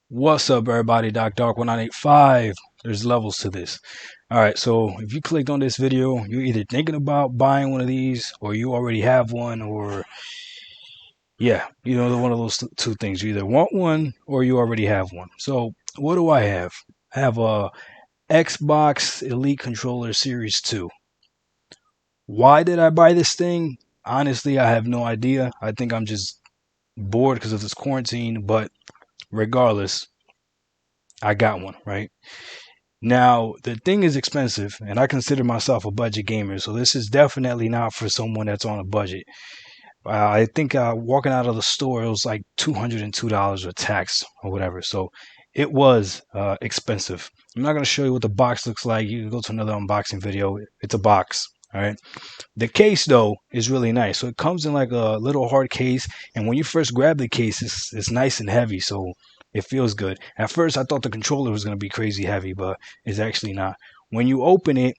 What's up, everybody? Dark 1985. There's levels to this. All right, so if you clicked on this video, you're either thinking about buying one of these, or you already have one, or yeah, one of those two things. You either want one or you already have one. So what do I have? I have a Xbox Elite Controller Series 2. Why did I buy this thing? Honestly, I have no idea. I think I'm just bored because of this quarantine, but regardless, I got one, right? Now, the thing is expensive, and I consider myself a budget gamer, so this is definitely not for someone that's on a budget. I think walking out of the store, it was like $202 with tax or whatever. So it was expensive. I'm not going to show you what the box looks like. You can go to another unboxing video. It's a box. All right. The case, though, is really nice. So it comes in like a little hard case. And when you first grab the case, it's nice and heavy. So it feels good. At first, I thought the controller was going to be crazy heavy, but it's actually not. When you open it,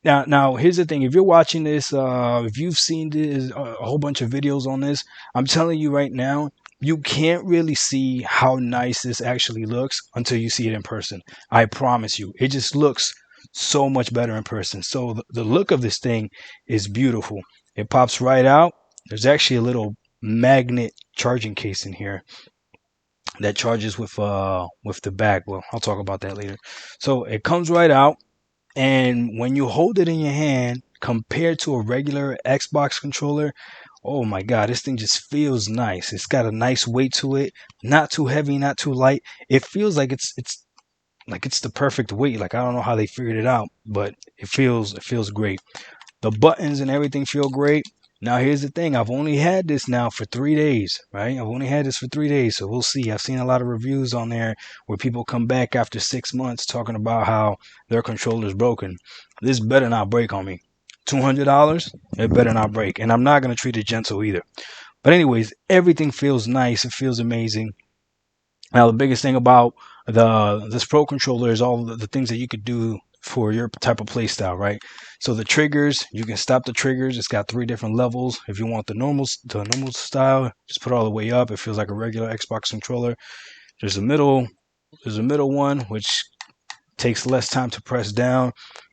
now, here's the thing. If you're watching this, if you've seen this, a whole bunch of videos on this, I'm telling you right now, you can't really see how nice this actually looks until you see it in person. I promise you. It just looks so much better in person. So the look of this thing is beautiful. It pops right out. There's actually a little magnet charging case in here that charges with the bag. Well, I'll talk about that later. So it comes right out. And when you hold it in your hand, compared to a regular Xbox controller, oh my God, this thing just feels nice. It's got a nice weight to it, not too heavy, not too light. It feels like it's like it's the perfect weight. Like I don't know how they figured it out, but it feels great. The buttons and everything feel great. Now here's the thing. I've only had this now for 3 days, right? I've only had this for 3 days, so we'll see. I've seen a lot of reviews on there where people come back after 6 months talking about how their controller's broken. This better not break on me. $200, it better not break. And I'm not gonna treat it gentle either. But anyways, everything feels nice. It feels amazing. Now, the biggest thing about this Pro controller is all the things that you could do for your type of play style, right? So the triggers, you can stop the triggers. It's got 3 different levels. If you want the normal style, just put it all the way up. It feels like a regular Xbox controller. There's a middle, there's a middle one which takes less time to press down,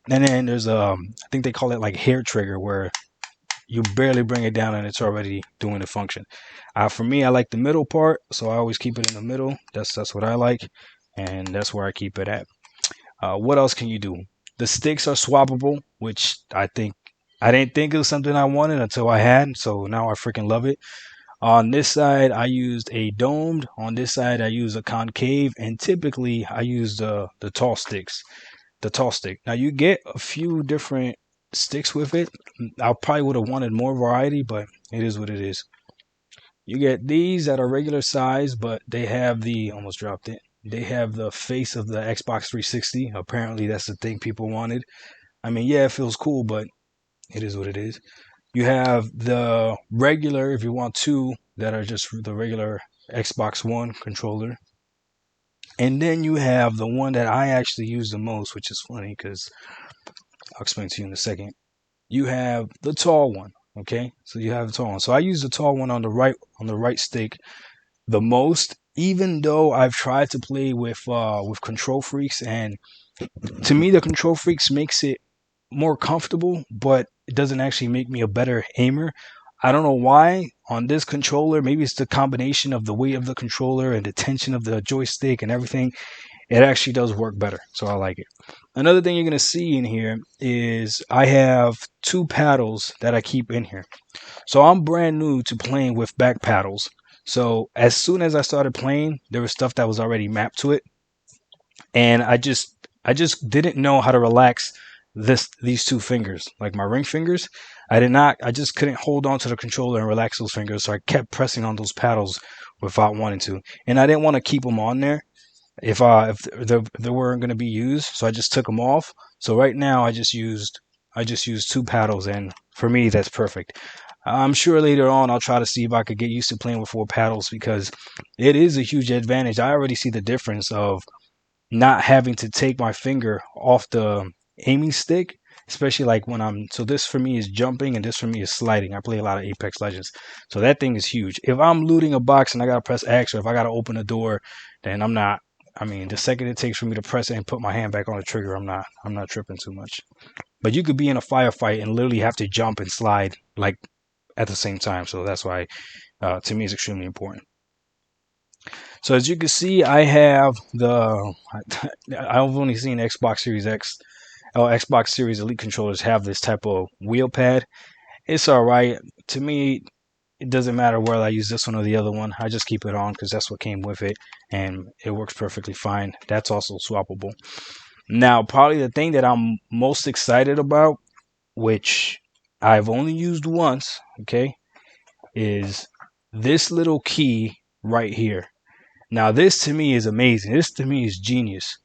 and then there's I think they call it like hair trigger where you barely bring it down and it's already doing the function. For me, I like the middle part, so I always keep it in the middle. That's what I like, and that's where I keep it at. What else can you do? The sticks are swappable, which I didn't think it was something I wanted until I had, so now I freaking love it. On this side, I used a domed. On this side, I use a concave, and typically I use the tall sticks, the tall stick. Now you get a few different sticks with it. I probably would have wanted more variety, but it is what it is. You get these that are regular size, but they have the almost dropped it. They have the face of the Xbox 360. Apparently, that's the thing people wanted. I mean, yeah, it feels cool, but it is what it is. You have the regular, if you want two, that are just the regular Xbox One controller. And then you have the one that I actually use the most, which is funny because I'll explain to you in a second. You have the tall one. Okay, so you have the tall one. So I use the tall one on the right stick the most, even though I've tried to play with control freaks, and to me the control freaks makes it more comfortable, but it doesn't actually make me a better aimer. I don't know why on this controller. Maybe it's the combination of the weight of the controller and the tension of the joystick and everything. It actually does work better, so I like it. Another thing you're going to see in here is I have 2 paddles that I keep in here. So I'm brand new to playing with back paddles. So as soon as I started playing, there was stuff that was already mapped to it, and I just didn't know how to relax these 2 fingers, like my ring fingers. I did not. I just couldn't hold on to the controller and relax those fingers, so I kept pressing on those paddles without wanting to, and I didn't want to keep them on there if they weren't going to be used, so I just took them off. So right now I just used 2 paddles, and for me that's perfect. I'm sure later on I'll try to see if I could get used to playing with 4 paddles because it is a huge advantage. I already see the difference of not having to take my finger off the aiming stick, especially like when I'm. So this for me is jumping, and this for me is sliding. I play a lot of Apex Legends, so that thing is huge. If I'm looting a box and I gotta press X, or if I gotta open a door, then I'm not. I mean, the second it takes for me to press it and put my hand back on the trigger, I'm not tripping too much. But you could be in a firefight and literally have to jump and slide like at the same time. So that's why, to me, it's extremely important. So as you can see, I have the. I've only seen Xbox Series X, or Xbox Series Elite controllers have this type of wheel pad. It's all right to me. It doesn't matter whether I use this one or the other one. I just keep it on because that's what came with it, and it works perfectly fine. That's also swappable. Now, probably the thing that I'm most excited about, which I've only used once, okay, is this little key right here. Now, this to me is amazing. This to me is genius.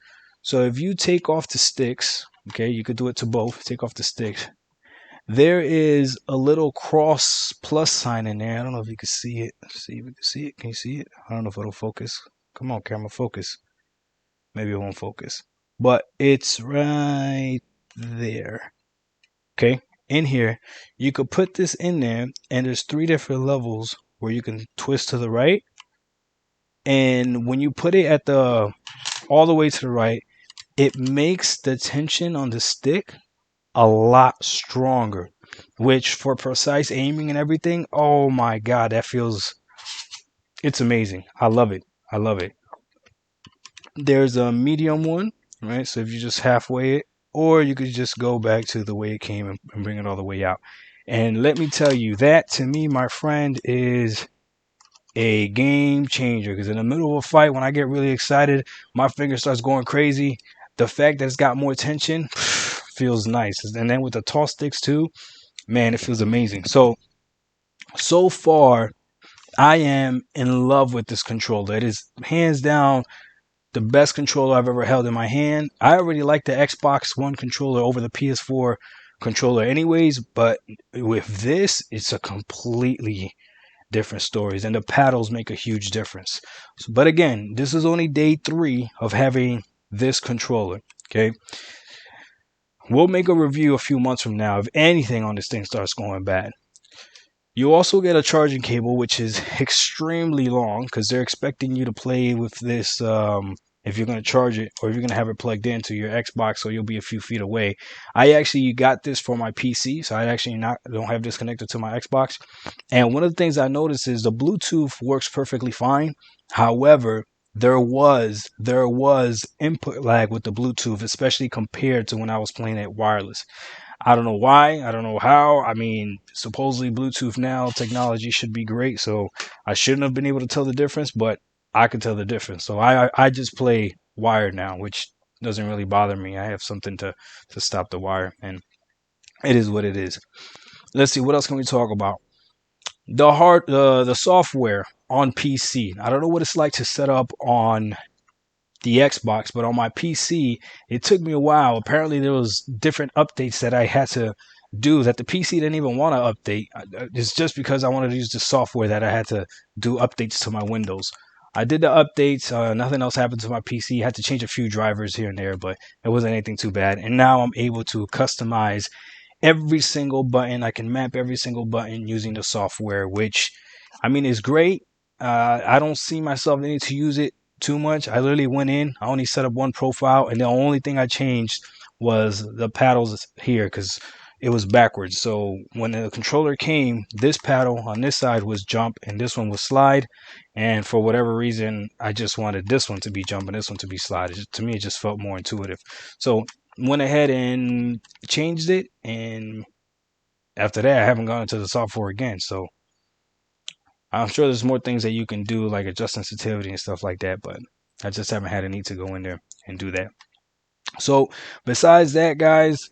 So if you take off the sticks, okay, you could do it to both. Take off the sticks. There is a little cross plus sign in there. I don't know if you can see it. Let's see if you can see it. Can you see it? I don't know if it'll focus. Come on, camera, focus. Maybe it won't focus. But it's right there. Okay. In here, you could put this in there, and there's 3 different levels where you can twist to the right. And when you put it at the all the way to the right, it makes the tension on the stick a lot stronger, which for precise aiming and everything, oh my god, that feels, it's amazing. I love it. I love it. There's a medium one, right? So if you just halfway it, or you could just go back to the way it came and bring it all the way out. And let me tell you, that to me, my friend, is a game changer, because in the middle of a fight, when I get really excited, my finger starts going crazy. The fact that it's got more tension feels nice. And then with the tall sticks too, man, it feels amazing. So far, I am in love with this controller. It is hands down the best controller I've ever held in my hand. I already like the Xbox One controller over the PS4 controller anyways, but with this, it's a completely different stories, and the paddles make a huge difference. But again, this is only day 3 of having this controller. Okay, we'll make a review a few months from now if anything on this thing starts going bad. You also get a charging cable, which is extremely long because they're expecting you to play with this if you're going to charge it, or if you're going to have it plugged into your Xbox, so you'll be a few feet away. I actually got this for my PC, so I actually don't have this connected to my Xbox. And one of the things I noticed is the Bluetooth works perfectly fine. However, there was input lag with the Bluetooth, especially compared to when I was playing it wireless. I don't know why. I don't know how. I mean, supposedly Bluetooth now technology should be great, so I shouldn't have been able to tell the difference, but I could tell the difference. So I just play wired now, which doesn't really bother me. I have something to stop the wire, and it is what it is. Let's see, what else can we talk about? The software on PC. I don't know what it's like to set up on the Xbox, but on my PC, it took me a while. Apparently, there was different updates that I had to do that the PC didn't even want to update. It's just because I wanted to use the software that I had to do updates to my Windows. I did the updates. Nothing else happened to my PC. I had to change a few drivers here and there, but it wasn't anything too bad. And now I'm able to customize every single button. I can map every single button using the software, which, I mean, is great. I don't see myself needing to use it too much. I literally went in, I only set up one profile, and the only thing I changed was the paddles here because it was backwards. So when the controller came, this paddle on this side was jump and this one was slide. And for whatever reason, I just wanted this one to be jump and this one to be slide. To me, it just felt more intuitive. So went ahead and changed it, and after that, I haven't gone into the software again. So I'm sure there's more things that you can do, like adjust sensitivity and stuff like that, but I just haven't had a need to go in there and do that. So besides that, guys,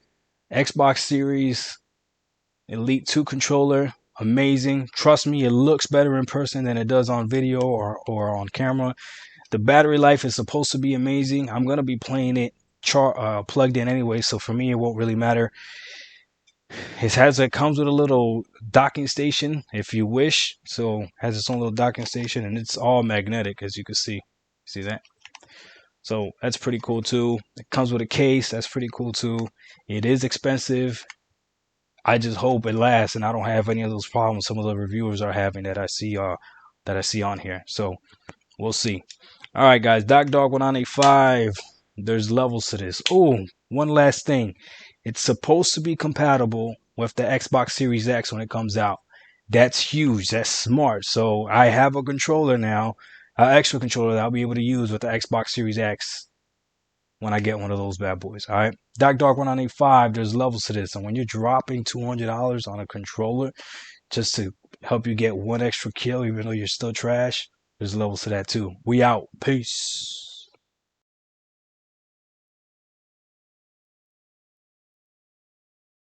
Xbox Series Elite 2 controller, amazing. Trust me, it looks better in person than it does on video or on camera. The battery life is supposed to be amazing. I'm going to be playing it plugged in anyway, so for me, it won't really matter. It comes with a little docking station if you wish. So it has its own little docking station, and it's all magnetic, as you can see. See that? So that's pretty cool too. It comes with a case. That's pretty cool too. It is expensive. I just hope it lasts and I don't have any of those problems some of the reviewers are having that I see on here. So we'll see. All right, guys. Doc Dog 1985. There's levels to this. Oh, one last thing. It's supposed to be compatible with the Xbox Series X when it comes out. That's huge. That's smart. So I have a controller now, an extra controller that I'll be able to use with the Xbox Series X when I get one of those bad boys. All right. Doc Dog 1985. There's levels to this. And when you're dropping $200 on a controller just to help you get one extra kill, even though you're still trash, there's levels to that too. We out. Peace.